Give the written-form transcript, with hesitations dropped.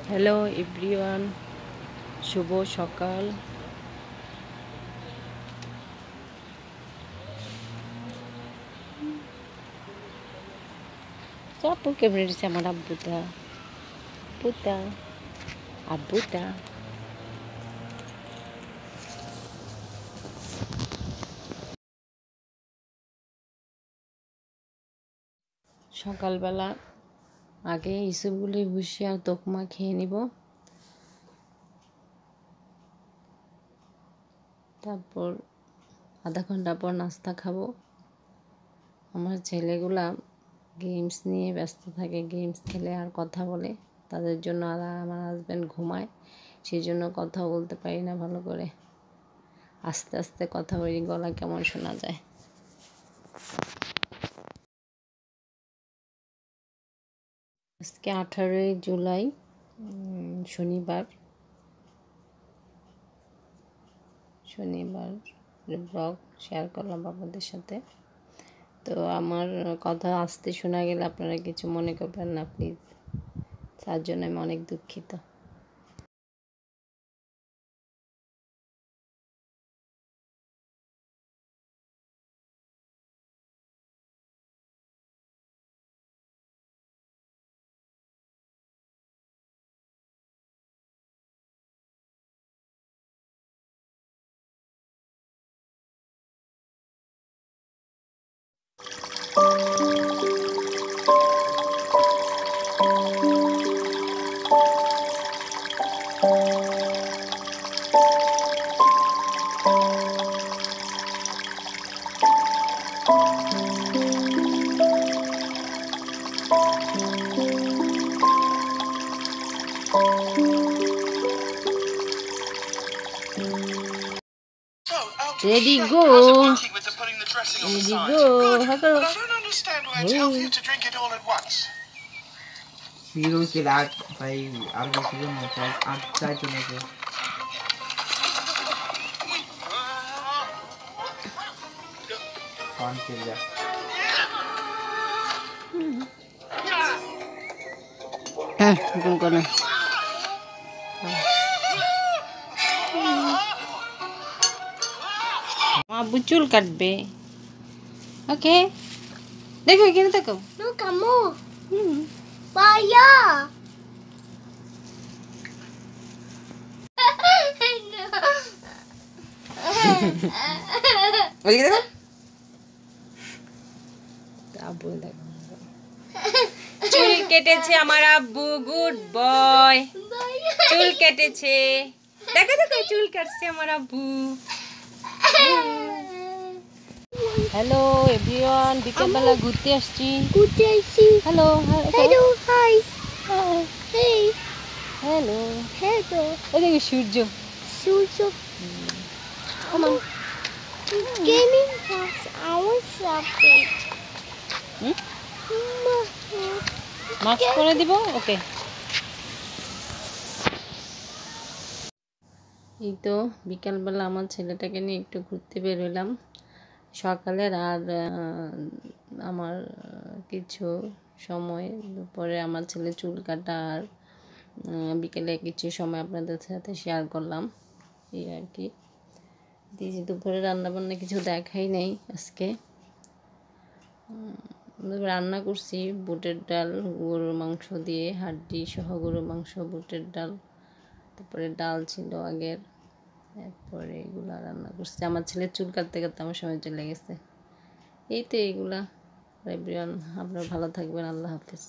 Hello everyone, শুভ সকাল। চাপু কেমন রয়েছে আমার আব্বুটা আব্বুটা। সকালবেলা আগে ইসবগুলি ভুষি আর তোকমা খেয়ে নিব, তারপর আধা ঘন্টা পর নাস্তা খাবো। আমার ছেলেগুলা গেমস নিয়ে ব্যস্ত থাকে, গেমস খেলে আর কথা বলে, তাদের জন্য। আর আমার হাজব্যান্ড ঘুমায়, সেই জন্য কথা বলতে পারি না ভালো করে। আস্তে আস্তে কথা বলি, গলা কেমন শোনা যায়। আজকে 18 জুলাই, শনিবার ব্লগ শেয়ার করলাম আপনাদের সাথে। তো আমার কথা আস্তে শোনা গেলে আপনারা কিছু মনে করবেন না প্লিজ, তার জন্য আমি অনেক দুঃখিত। Ready go. Ready go. How come? But I don't understand why it's healthier to drink it all at once. Zero के लाट भाई आगे सीजन में चार आठ चार चुने के कौन खेल जा तुम करना। আব্বু চুল কাটবে, ওকে? দেখো এখানে দেখো। Look, Amu. Fire. ওদিকে দেখো। আব্বু দেখো, চুল কেটেছে আমার আব্বু, গুড বয়। চুল কেটেছে, দেখো দেখো চুল কাটছে আমার আব্বু। হ্যালো এভরিওয়ান, বিকেলবেলা ঘুরতে আসছি। Good day, see. Hello Hello, hi. Hey. Hello. Hello. ওদিকে সূর্য। Sujo. Come on. Gaming class. I want something. Mask করে দিব, ওকে? এই তো বিকালবেলা আমার ছেলেটাকে নিয়ে একটু ঘুরতে বেরোলাম সকালের। আর আমার কিছু সময় পরে আমার ছেলে চুল কাটা আর বিকেলে কিছু সময় আপনাদের সাথে শেয়ার করলাম, এই আর কি। দুপুরে রান্নাবান্না কিছু দেখাই নাই আজকে। রান্না করছি বুটের ডাল, গরুর মাংস দিয়ে, হাড্ডি সহ গরুর মাংস, বুটের ডাল, তারপরে ডাল ছিল আগের, এরপরে এগুলা রান্না করছি। আমার ছেলে চুল কাটতে কাটতে আমার সময় চলে গেছে। এই তো এইগুলা। এভরিওয়ান, আপনারা ভালো থাকবেন। আল্লাহ হাফেজ।